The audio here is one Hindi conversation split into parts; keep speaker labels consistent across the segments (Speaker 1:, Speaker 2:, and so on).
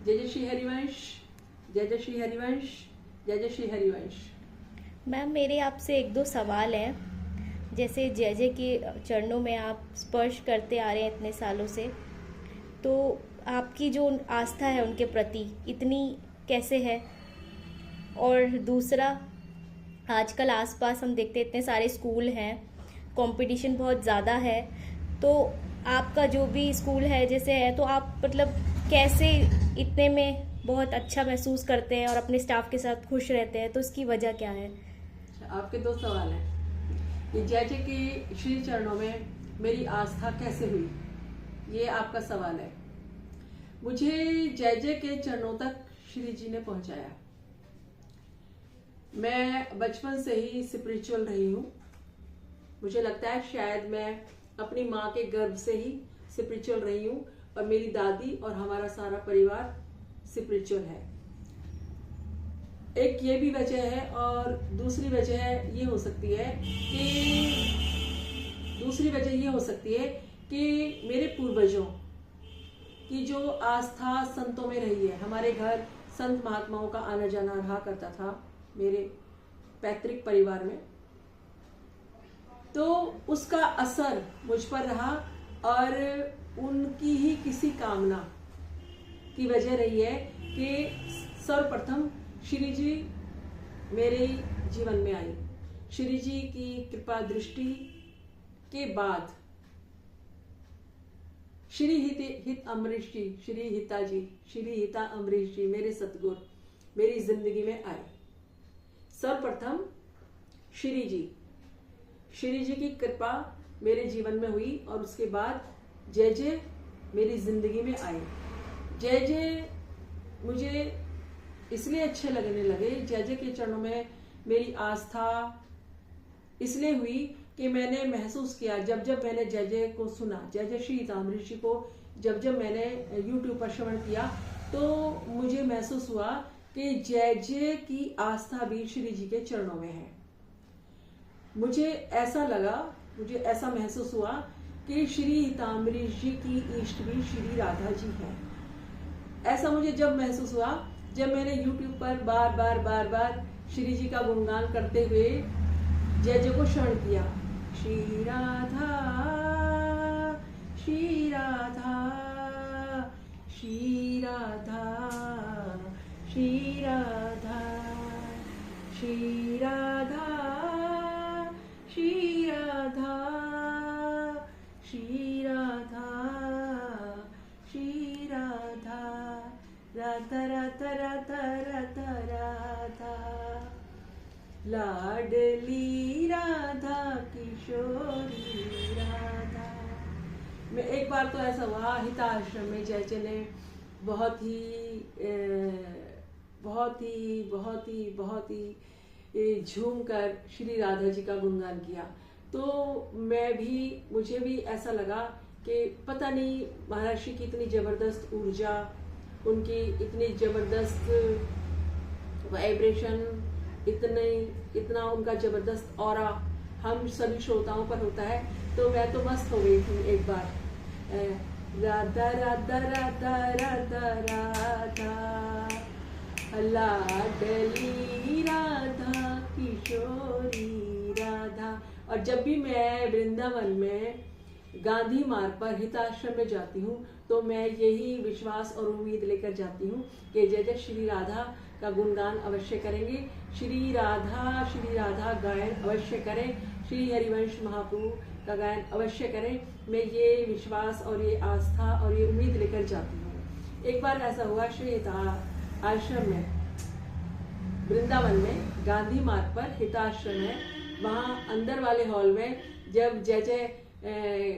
Speaker 1: जय जय श्री हरिवंश, जय जय श्री हरिवंश, जय जय श्री हरिवंश।
Speaker 2: मैम मेरे आपसे एक दो सवाल हैं। जैसे जय जय के चरणों में आप स्पर्श करते आ रहे हैं इतने सालों से, तो आपकी जो आस्था है उनके प्रति इतनी कैसे है? और दूसरा, आजकल आसपास हम देखते हैं इतने सारे स्कूल हैं, कंपटीशन बहुत ज़्यादा है, तो आपका जो भी स्कूल है जैसे है, तो आप मतलब कैसे इतने में बहुत अच्छा महसूस करते हैं और अपने स्टाफ के साथ खुश रहते हैं, तो इसकी वजह क्या है?
Speaker 1: आपके दो सवाल हैं कि जय जय के श्री चरणों में मेरी आस्था कैसे हुई, ये आपका सवाल है। मुझे जय जय के चरणों तक श्री जी ने पहुंचाया। मैं बचपन से ही स्पिरिचुअल रही हूँ। मुझे लगता है शायद मैं अपनी माँ के गर्भ से ही स्पिरिचुअल रही हूँ, और मेरी दादी और हमारा सारा परिवार स्पिरिचुअल है। एक ये भी वजह है, और दूसरी वजह ये हो सकती है कि मेरे पूर्वजों की जो आस्था संतों में रही है। हमारे घर संत महात्माओं का आना जाना रहा करता था मेरे पैतृक परिवार में, तो उसका असर मुझ पर रहा, और उनकी ही किसी कामना की वजह रही है कि सर्वप्रथम श्री जी मेरे जीवन में आई। श्री जी की कृपा दृष्टि के बाद श्री हित अमरीश जी, श्री हिता जी, श्री हिता अमरीश जी, मेरे सतगुरु मेरी जिंदगी में आए। सर्वप्रथम श्री जी की कृपा मेरे जीवन में हुई, और उसके बाद जय जय मेरी जिंदगी में आए। जय जय मुझे इसलिए अच्छे लगने लगे, जय जय के चरणों में मेरी आस्था इसलिए हुई कि मैंने महसूस किया, जब जब मैंने जय जय को सुना, जय जय श्री ताम्रिश जी को जब जब मैंने YouTube पर श्रवण किया, तो मुझे महसूस हुआ कि जय जय की आस्था भी श्री जी के चरणों में है। मुझे ऐसा महसूस हुआ कि श्री ताम्रिश जी की इष्ट भी श्री राधा जी है। ऐसा मुझे जब महसूस हुआ जब मैंने YouTube पर बार बार श्री जी का गुणगान करते हुए जय जय को श्रवण किया। श्री राधा, श्री राधा, श्री राधा, श्री राधा, श्री राधा, श्री राधा, श्री राधा, श्री राधा, राधा राधा राधा राधा राधा, लाडली राधा किशोरी राधा। मैं एक बार तो ऐसा हुआ, हिता आश्रम में जय जय ने बहुत ही झूम कर श्री राधा जी का गुणगान किया। तो मुझे भी ऐसा लगा कि पता नहीं महर्षि की इतनी जबरदस्त ऊर्जा, उनकी इतनी जबरदस्त वाइब्रेशन, इतना उनका जबरदस्त ऑरा हम सभी श्रोताओं पर होता है। तो मैं तो मस्त हो गई थी एक बार। राधा राधा राधा राधा राधा, लाडली राधा किशोरी राधा। और जब भी मैं वृंदावन में गांधी मार्ग पर हिताश्रम में जाती हूँ, तो मैं यही विश्वास और उम्मीद लेकर जाती हूँ कि जय जय श्री राधा का गुणगान अवश्य करेंगे, श्री राधा गायन अवश्य करें, श्री हरिवंश महाप्रभु का गायन अवश्य करें। मैं ये विश्वास और ये आस्था और ये उम्मीद लेकर जाती हूँ। एक बार ऐसा हुआ, श्री आश्रम में वृंदावन में गांधी मार्ग पर हिताश्रम है, वहाँ अंदर वाले हॉल में जब जय जय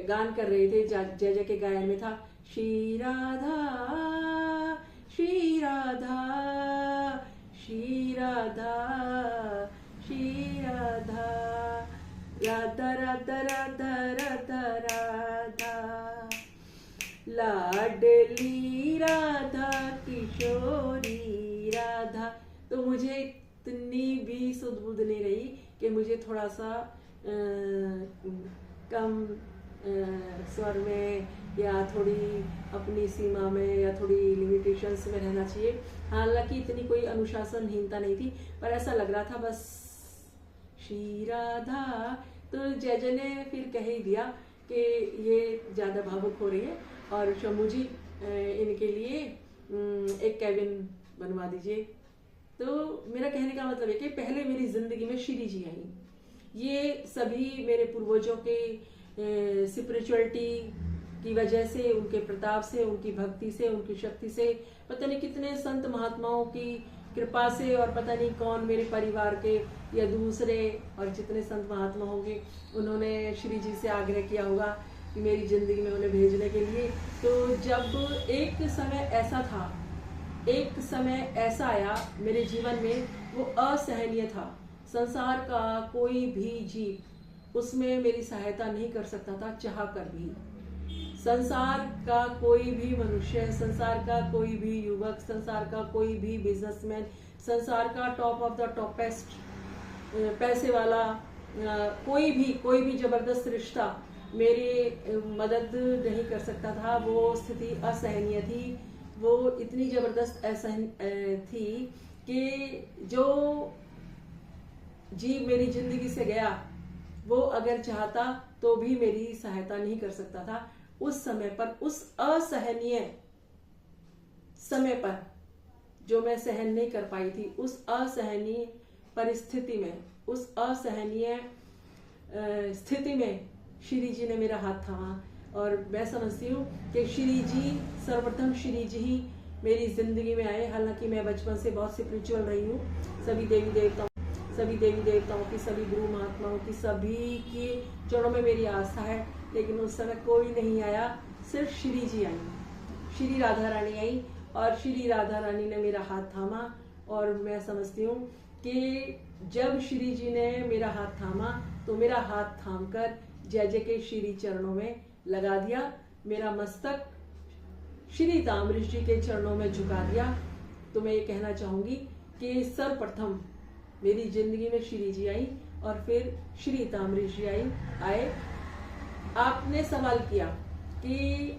Speaker 1: गान कर रहे थे, जय जय के गायन में था श्री राधा, श्री राधा, श्री राधा, श्री राधा, राधा राधा राधा राधा राधा, लाडली राधा किशोरी राधा। तो मुझे इतनी भी सुध बुध नहीं रही कि मुझे थोड़ा सा कम स्वर में या थोड़ी अपनी सीमा में या थोड़ी लिमिटेशंस में रहना चाहिए। हालांकि इतनी कोई अनुशासनहीनता नहीं थी, पर ऐसा लग रहा था बस श्री राधा। तो जय जय ने फिर कह ही दिया कि ये ज़्यादा भावुक हो रही है और शंभू जी इनके लिए एक कैबिन बनवा दीजिए। तो मेरा कहने का मतलब है कि पहले मेरी जिंदगी में श्री जी आई। ये सभी मेरे पूर्वजों के स्पिरिचुअलिटी की वजह से, उनके प्रताप से, उनकी भक्ति से, उनकी शक्ति से, पता नहीं कितने संत महात्माओं की कृपा से, और पता नहीं कौन मेरे परिवार के या दूसरे और जितने संत महात्मा होंगे उन्होंने श्री जी से आग्रह किया होगा कि मेरी जिंदगी में उन्हें भेजने के लिए। तो जब एक समय ऐसा आया मेरे जीवन में, वो असहनीय था। संसार का कोई भी जीव उसमें मेरी सहायता नहीं कर सकता था, चाह कर भी। संसार का कोई भी मनुष्य, संसार का कोई भी युवक, संसार का कोई भी बिजनेसमैन, संसार का टॉप ऑफ द टॉपेस्ट पैसे वाला कोई भी जबरदस्त रिश्ता मेरी मदद नहीं कर सकता था। वो स्थिति असहनीय थी, वो इतनी जबरदस्त थी कि जो जीव मेरी जिंदगी से गया वो अगर चाहता तो भी मेरी सहायता नहीं कर सकता था। उस समय पर, उस असहनीय समय पर जो मैं सहन नहीं कर पाई थी, उस असहनीय परिस्थिति में, उस असहनीय स्थिति में श्री जी ने मेरा हाथ थामा। और मैं समझती हूँ कि श्री जी, सर्वप्रथम श्री जी ही मेरी जिंदगी में आए। हालांकि मैं बचपन से बहुत स्पिरिचुअल रही हूँ, सभी देवी देवताओं की, सभी गुरु महात्माओं की, सभी के चरणों में मेरी आस्था है, लेकिन उस समय कोई नहीं आया, सिर्फ श्री जी आई, श्री राधा रानी आई और श्री राधा रानी ने मेरा हाथ थामा। और मैं समझती हूँ कि जब श्री जी ने मेरा हाथ थामा तो मेरा हाथ थामकर जय जय के श्री चरणों में लगा दिया, मेरा मस्तक श्री ताम्रिश जी के चरणों में झुका दिया। तो मैं ये कहना चाहूंगी कि सर्वप्रथम मेरी जिंदगी में श्री जी आई और फिर श्री ताम्रिश जी आए। आपने सवाल किया कि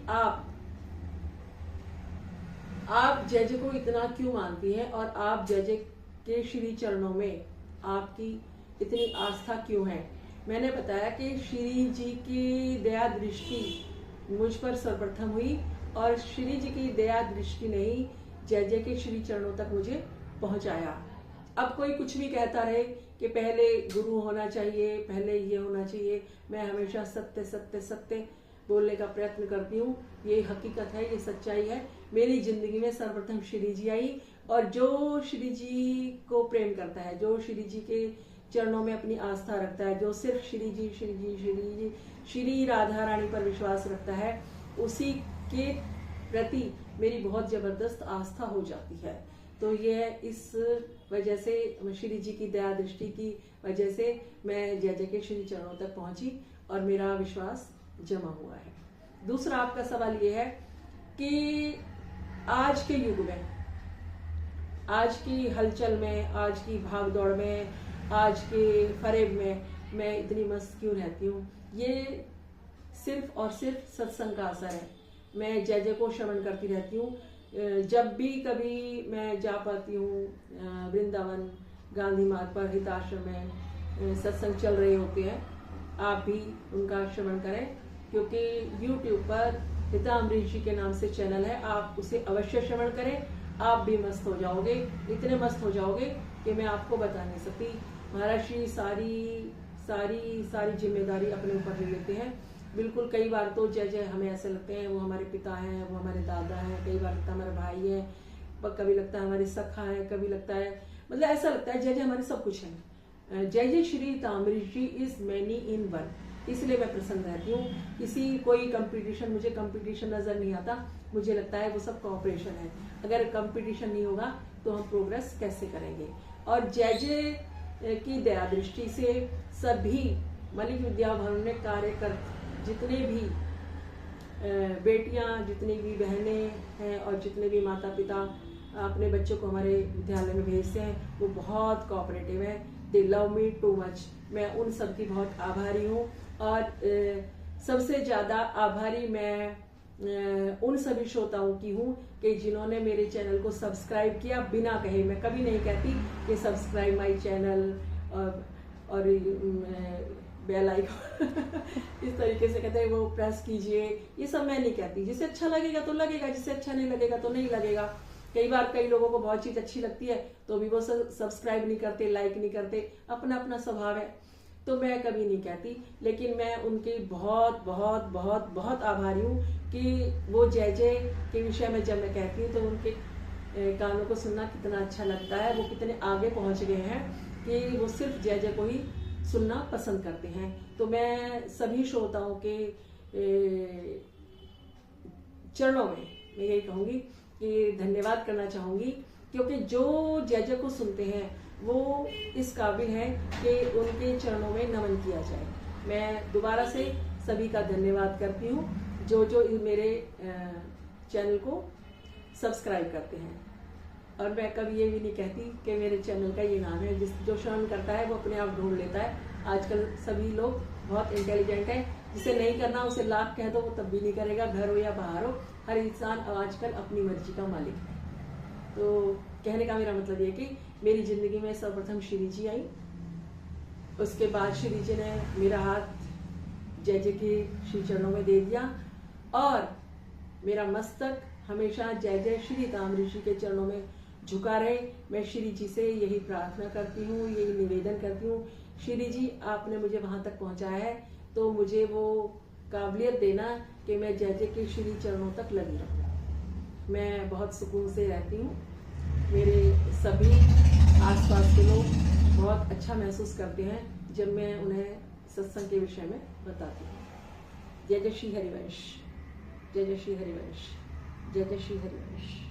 Speaker 1: आप जय जय को इतना क्यों मानती हैं और आप जय जय के श्री चरणों में आपकी इतनी आस्था क्यों है। मैंने बताया कि श्री जी की दया दृष्टि मुझ पर सर्वप्रथम हुई और श्री जी की दया दृष्टि ने ही जय जय के श्री चरणों तक मुझे पहुंचाया। अब कोई कुछ भी कहता रहे कि पहले गुरु होना चाहिए, पहले ये होना चाहिए, मैं हमेशा सत्य सत्य सत्य बोलने का प्रयत्न करती हूँ। ये हकीकत है, ये सच्चाई है। मेरी जिंदगी में सर्वप्रथम श्री जी आई और जो श्री जी को प्रेम करता है, जो श्री जी के चरणों में अपनी आस्था रखता है, जो सिर्फ श्री राधा रानी पर विश्वास रखता है, उसी के प्रति मेरी बहुत जबरदस्त आस्था हो जाती है। तो ये इस वजह से, श्री जी की दया दृष्टि की वजह से मैं जय जय के श्री चरणों तक पहुंची और मेरा विश्वास जमा हुआ है। दूसरा आपका सवाल ये है कि आज के युग में, आज की हलचल में, आज की भाग दौड़ में, आज के फरेब में मैं इतनी मस्त क्यों रहती हूँ। ये सिर्फ और सिर्फ सत्संग का असर है। मैं जय जय को श्रवण करती रहती हूँ। जब भी कभी मैं जा पाती हूँ वृंदावन गांधी मार्ग पर हिताश्रम में सत्संग चल रहे होते हैं, आप भी उनका श्रवण करें, क्योंकि YouTube पर हिता अमरीश जी के नाम से चैनल है, आप उसे अवश्य श्रवण करें। आप भी मस्त हो जाओगे, इतने मस्त हो जाओगे कि मैं आपको बता नहीं सकती। महाराज श्री सारी जिम्मेदारी अपने ऊपर ले लेते हैं। बिल्कुल, कई बार तो जय जय हमें ऐसे लगते हैं वो हमारे पिता हैं, वो हमारे दादा हैं, कई बार लगता है हमारे भाई है, कभी लगता है हमारे सखा है, कभी लगता है, मतलब ऐसा लगता है जय जय हमारे सब कुछ है। जय जय श्री ताम्रिश जी इज मैनी इन वन, इसलिए मैं प्रसन्न रहती हूँ। कोई कंपटीशन, मुझे कंपटीशन नजर नहीं आता, मुझे लगता है वो सब कोऑपरेशन है। अगर कंपटीशन नहीं होगा तो हम प्रोग्रेस कैसे करेंगे। और जय जय की दया दृष्टि से सभी मलिक विद्या भवन में कार्य कर, जितने भी बेटियां, जितनी भी बहनें हैं और जितने भी माता पिता अपने बच्चों को हमारे विद्यालय में भेजते हैं, वो बहुत कोऑपरेटिव है। दे लव मी टू मच। मैं उन सब की बहुत आभारी हूँ। और सबसे ज्यादा आभारी मैं उन सभी श्रोताओं की हूँ कि जिन्होंने मेरे चैनल को सब्सक्राइब किया बिना कहे। मैं कभी नहीं कहती कि सब्सक्राइब माय चैनल और बेल आइकन इस तरीके से कहते हैं वो प्रेस कीजिए, ये सब मैं नहीं कहती। जिसे अच्छा लगेगा तो लगेगा, जिसे अच्छा नहीं लगेगा तो नहीं लगेगा। कई बार कई लोगों को बहुत चीज अच्छी लगती है तो भी वो सब्सक्राइब नहीं करते, लाइक नहीं करते, अपना अपना स्वभाव है, तो मैं कभी नहीं कहती। लेकिन मैं उनकी बहुत बहुत बहुत बहुत आभारी हूँ कि वो जय जय के विषय में जब मैं कहती हूँ तो उनके गानों को सुनना कितना अच्छा लगता है। वो कितने आगे पहुंच गए हैं कि वो सिर्फ जय जय को ही सुनना पसंद करते हैं। तो मैं सभी श्रोताओं के चरणों में मैं यही कहूंगी कि धन्यवाद करना चाहूंगी, क्योंकि जो जय जय को सुनते हैं वो इस काबिल है कि उनके चरणों में नमन किया जाए। मैं दोबारा से सभी का धन्यवाद करती हूँ जो जो मेरे चैनल को सब्सक्राइब करते हैं। और मैं कभी ये भी नहीं कहती कि मेरे चैनल का ये नाम है। जो श्रवण करता है वो अपने आप ढूंढ लेता है। आजकल सभी लोग बहुत इंटेलिजेंट हैं, जिसे नहीं करना उसे लाख कह दो वो तब भी नहीं करेगा, घर हो या बाहर हो। हर इंसान आजकल अपनी मर्जी का मालिक है। तो कहने का मेरा मतलब ये कि मेरी जिंदगी में सर्वप्रथम श्री जी आई, उसके बाद श्री जी ने मेरा हाथ जय जय के श्री चरणों में दे दिया और मेरा मस्तक हमेशा जय जय श्री ताम ऋषि के चरणों में झुका रहे। मैं श्री जी से यही प्रार्थना करती हूँ, यही निवेदन करती हूँ, श्री जी आपने मुझे वहां तक पहुंचाया है तो मुझे वो काबिलियत देना कि मैं जय जय के श्री चरणों तक लगी रहूं। मैं बहुत सुकून से रहती हूँ। मेरे सभी आसपास के लोग बहुत अच्छा महसूस करते हैं जब मैं उन्हें सत्संग के विषय में बताती हूँ। जय जय श्री हरिवंश, जय जय श्री हरिवंश, जय जय श्री हरिवंश।